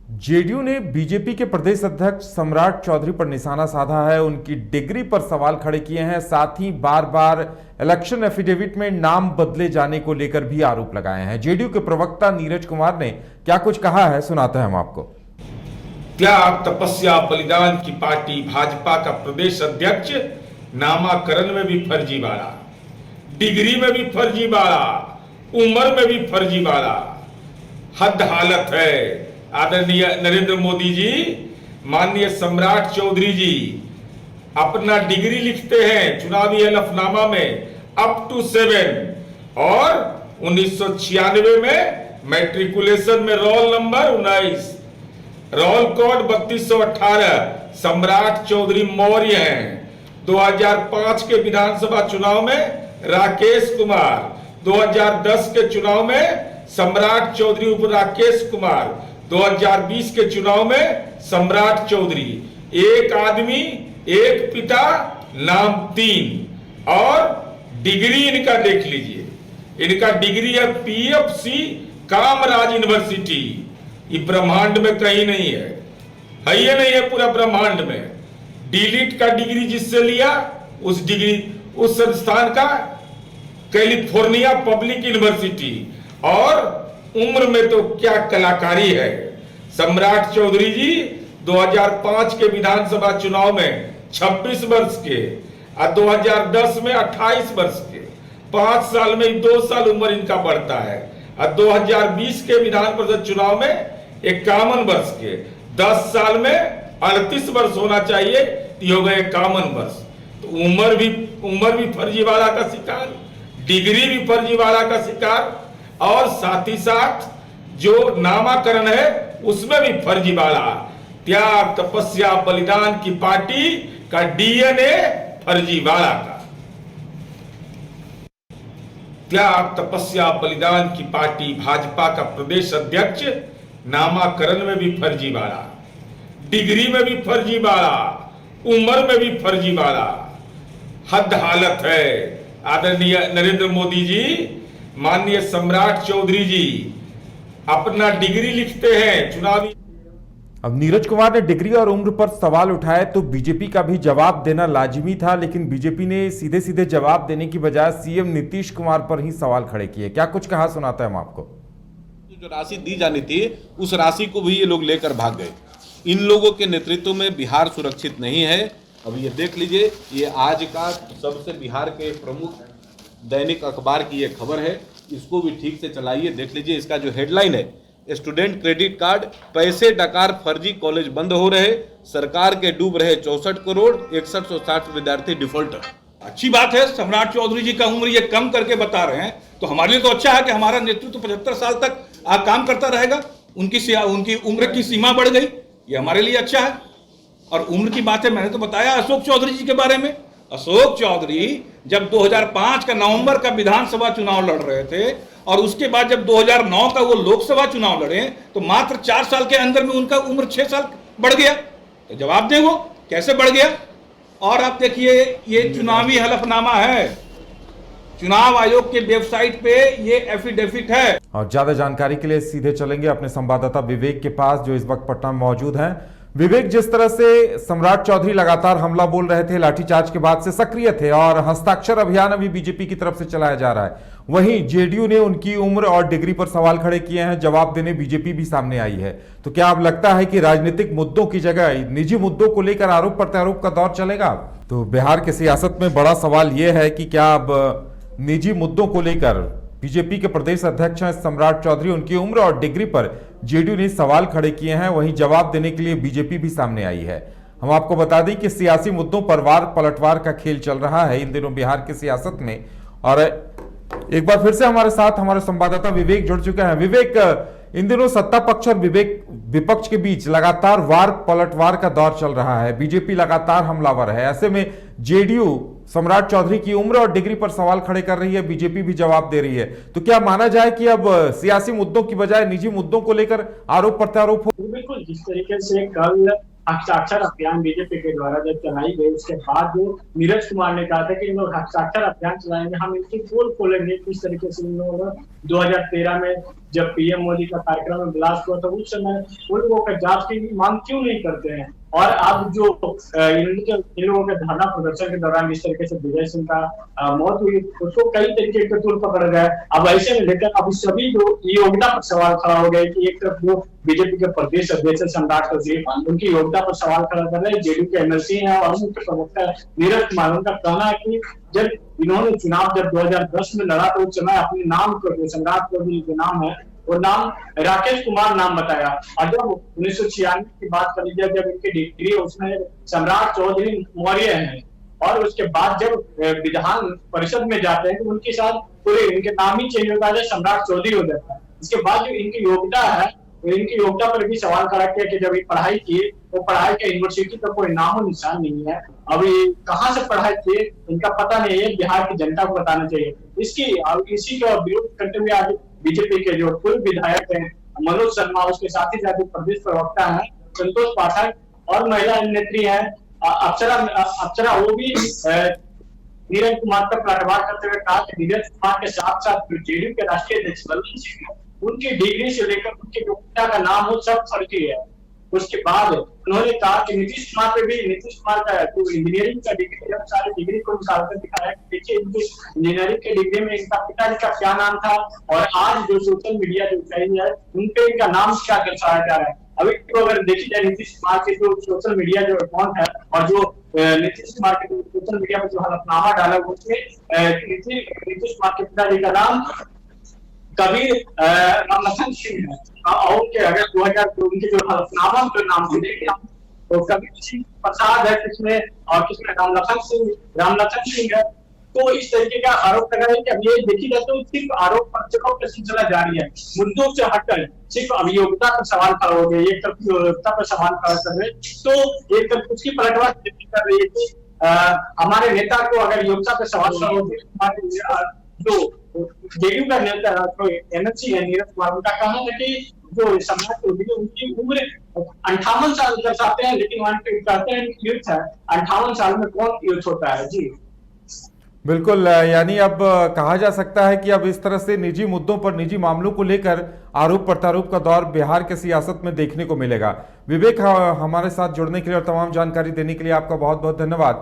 JDU ने BJP के प्रदेश अध्यक्ष सम्राट चौधरी पर निशाना साधा है। उनकी डिग्री पर सवाल खड़े किए हैं। साथ ही बार बार इलेक्शन एफिडेविट में नाम बदले जाने को लेकर भी आरोप लगाए हैं। जेडीयू के प्रवक्ता नीरज कुमार ने क्या कुछ कहा है, सुनाते हैं हम आपको। त्याग तपस्या बलिदान की पार्टी भाजपा का प्रदेश अध्यक्ष नामाकरण में भी फर्जीवाड़ा, डिग्री में भी फर्जीवाड़ा, उम्र में भी फर्जीवाड़ा। हद हालत है। आदरणीय नरेंद्र मोदी जी, माननीय सम्राट चौधरी जी अपना डिग्री लिखते हैं चुनावी हलफनामा में अप टू 7 और 1996 में मैट्रिकुलेशन में रोल नंबर 19, रोल कोड 3218 सम्राट चौधरी मौर्य हैं। 2005 के विधानसभा चुनाव में राकेश कुमार, 2010 के चुनाव में सम्राट चौधरी उप राकेश कुमार, 2020 के चुनाव में सम्राट चौधरी। एक आदमी एक पिता नाम 3 और डिग्री इनका देख लीजिए। इनका डिग्री है पीएफसी कामराज यूनिवर्सिटी। ये ब्रह्मांड में कहीं नहीं है, ये नहीं है पूरा ब्रह्मांड में। डीलिट का डिग्री जिससे लिया उस डिग्री उस संस्थान का कैलिफोर्निया पब्लिक यूनिवर्सिटी। और उम्र में तो क्या कलाकारी है। सम्राट चौधरी जी 2005 के विधानसभा चुनाव में 26 वर्ष के और 2010 में 28 वर्ष के। 5 साल में 2 साल उम्र इनका बढ़ता है। और 2020 के विधान परिषद चुनाव में 51 वर्ष के। 10 साल में 38 वर्ष होना चाहिए, तो हो गए 51 वर्ष। तो उम्र भी फर्जीवाड़ा का शिकार, डिग्री भी फर्जीवाड़ा का शिकार, और साथ ही साथ जो नामाकरण है उसमें भी फर्जीवाड़ा। त्याग तपस्या बलिदान की पार्टी का डीएनए फर्जीवाड़ा का। त्याग तपस्या बलिदान की पार्टी भाजपा का प्रदेश अध्यक्ष नामाकरण में भी फर्जीवाड़ा, डिग्री में भी फर्जीवाड़ा, उम्र में भी फर्जीवाड़ा। हद हालत है। आदरणीय नरेंद्र मोदी जी, माननीय सम्राट चौधरी जी अपना डिग्री लिखते हैं चुनावी। अब नीरज कुमार ने डिग्री और उम्र पर सवाल उठाए तो बीजेपी का भी जवाब देना लाजिमी था, लेकिन बीजेपी ने सीधे सीधे जवाब देने की बजाय सीएम नीतीश कुमार पर ही सवाल खड़े किए। क्या कुछ कहा, सुनाते हैं हम आपको। जो राशि दी जानी थी उस राशि को भी ये लोग लेकर भाग गए। इन लोगों के नेतृत्व में बिहार सुरक्षित नहीं है। अब ये देख लीजिए, ये आज का सबसे बिहार के प्रमुख दैनिक अखबार की ये खबर है। इसको भी ठीक से चलाइए। देख लीजिए, इसका जो हेडलाइन है, स्टूडेंट क्रेडिट कार्ड पैसे डकार फर्जी कॉलेज बंद हो रहे, सरकार के डूब रहे 64 करोड़, 6160 विद्यार्थी डिफॉल्टर। अच्छी बात है, सम्राट चौधरी जी का उम्र ये कम करके बता रहे हैं, तो हमारे लिए तो अच्छा है कि हमारा नेतृत्व 75 साल तक काम करता रहेगा। उनकी उम्र की सीमा बढ़ गई, ये हमारे लिए अच्छा है। और उम्र की बात है, मैंने तो बताया अशोक चौधरी जी के बारे में। अशोक चौधरी जब 2005 का नवंबर का विधानसभा चुनाव लड़ रहे थे और उसके बाद जब 2009 का वो लोकसभा चुनाव लड़े, तो मात्र 4 साल के अंदर में उनका उम्र 6 साल बढ़ गया। तो जवाब दें वो कैसे बढ़ गया। और आप देखिए, ये चुनावी हलफनामा है, चुनाव आयोग के वेबसाइट पे ये एफिडेविट है। और ज्यादा जानकारी के लिए सीधे चलेंगे अपने संवाददाता विवेक के पास, जो इस वक्त पटना में मौजूद हैं। विवेक, जिस तरह से सम्राट चौधरी लगातार हमला बोल रहे थे, लाठीचार्ज के बाद से सक्रिय थे और हस्ताक्षर अभियान अभी बीजेपी की तरफ से चलाया जा रहा है, वहीं जेडीयू ने उनकी उम्र और डिग्री पर सवाल खड़े किए हैं। जवाब देने बीजेपी भी सामने आई है। तो क्या अब लगता है कि राजनीतिक मुद्दों की जगह निजी मुद्दों को लेकर आरोप प्रत्यारोप का दौर चलेगा? तो बिहार की सियासत में बड़ा सवाल यह है कि क्या अब निजी मुद्दों को लेकर बीजेपी के प्रदेश अध्यक्ष हैं सम्राट चौधरी, उनकी उम्र और डिग्री पर जेडीयू ने सवाल खड़े किए हैं, वहीं जवाब देने के लिए बीजेपी भी सामने आई है। हम आपको बता दें कि सियासी मुद्दों पर वार पलटवार का खेल चल रहा है इन दिनों बिहार की सियासत में। और एक बार फिर से हमारे साथ हमारे संवाददाता विवेक जुड़ चुके हैं। विवेक, इन दिनों सत्ता पक्ष और विपक्ष के बीच लगातार वार पलटवार का दौर चल रहा है। बीजेपी लगातार हमलावर है। ऐसे में जेडीयू सम्राट चौधरी की उम्र और डिग्री पर सवाल खड़े कर रही है, बीजेपी भी जवाब दे रही है। तो क्या माना जाए कि अब सियासी मुद्दों की बजाय निजी मुद्दों को लेकर आरोप प्रत्यारोप हो? बिल्कुल, जिस तरीके से कल हस्ताक्षर अभियान बीजेपी के द्वारा जब चलाई गई, उसके बाद जो नीरज कुमार ने कहा था कि इन लोग हस्ताक्षर अभियान चलाएंगे, हम इनकी पोल खोलेंगे। किस तरीके से इन लोगों ने 2013 में जब पीएम मोदी का कार्यक्रम में ब्लास्ट हुआ था, उस समय उन लोगों का जांच की मांग क्यों नहीं करते हैं? और अब जो इन लोगों के धरना प्रदर्शन के दौरान इस तरीके से विजय सिंह का मौत हुई, उसको कई तरीके के तूल पकड़ गए। अब ऐसे में लेकर अब सभी जो योग्यता पर सवाल खड़ा हो गया कि एक तरफ जो बीजेपी के प्रदेश अध्यक्ष सम्राट चौधरी उनकी योग्यता पर सवाल खड़ा कर रहे हैं, जेडीयू के एमएलसी हैं और मुख्य प्रवक्ता नीरज कुमार, उनका कहना है कि जब इन्होंने चुनाव जब 2010 में लड़ा तो उस समय अपने नाम को, सम्राट चौधरी जो नाम है वो नाम राकेश कुमार नाम बताया। और जब 1996 की बात कर लीजिए, जब इनकी डिग्री उसमें सम्राट चौधरी मौर्य है, और उसके बाद जब विधान परिषद में जाते हैं तो उनके साथ पूरे इनके नाम ही चेंज होता है, सम्राट चौधरी हो जाता है। इसके बाद जो इनकी योग्यता है, इनकी योग्यता पर भी सवाल खड़ा किया कि जब ये पढ़ाई की वो पढ़ाई के यूनिवर्सिटी का कोई नामो निशान नहीं है। अब ये कहाँ से पढ़ाई किए इनका पता नहीं है, बिहार की जनता को बताना चाहिए। इसी का विरोध करते हुए आज बीजेपी के जो पूर्व विधायक हैं मनोज शर्मा, उसके साथ ही साथ प्रदेश प्रवक्ता है संतोष पाठक और महिला नेत्री है अप्सरा, वो भी नीरज कुमार का पलटवार करते हुए कहा कि नीरज कुमार के साथ साथ जेडीयू के राष्ट्रीय अध्यक्ष बलवंत सिंह, उनकी डिग्री से लेकर उनकी योग्यता का नाम हो सब फर्जी है। उसके बाद उन्होंने कहा कि नीतीश कुमार का जो इंजीनियरिंग का डिग्री, जब सारे डिग्री को निकाल कर दिखाया, देखिए इनकी इंजीनियरिंग के डिग्री में इनका पिताजी का क्या नाम था, और आज जो सोशल मीडिया जो चाहिए है उनपे इनका नाम क्या दर्शाया जा रहा है। अभी तो अगर देखी जाए नीतीश कुमार के जो सोशल मीडिया जो अकाउंट है और जो नीतीश कुमार के सोशल मीडिया पर जो हलफनामा डाला उसमें नीतीश कुमार के पिताजी का नाम कबीर रामलखन सिंह है, और के अगर 2000 उनके जो हलफनामा जो नाम देखिए तो कबीर सिंह प्रसाद है किसमें, और किसमें रामलखन सिंह है। तो इस तरीके का आरोप लगा है कि अब ये देखी जाए तो सिर्फ आरोप प्रत्यारोप का सिलसिला जारी है, मुद्दों से हटकर सिर्फ अभियोग्यता पर सवाल खड़ा हो गया। एक तरफ योग्यता पर सवाल खड़ा कर रहे तो एक तरफ उसकी पलटवार कर रही है कि हमारे नेता को अगर योग्यता पर सवाल खड़ा हो, जो जेडीयू का नेता एमएलसी है नीरज कुमार, उनका कहना है कि जो सम्राट चौधरी उनकी उम्र 58 साल दर्शाते हैं, लेकिन वहां पे कहते हैं यूथ है, 58 साल में कौन यूथ होता है। जी बिल्कुल, यानी अब कहा जा सकता है कि अब इस तरह से निजी मुद्दों पर, निजी मामलों को लेकर आरोप प्रत्यारोप का दौर बिहार के सियासत में देखने को मिलेगा। विवेक, हमारे साथ जुड़ने के लिए और तमाम जानकारी देने के लिए आपका बहुत बहुत धन्यवाद।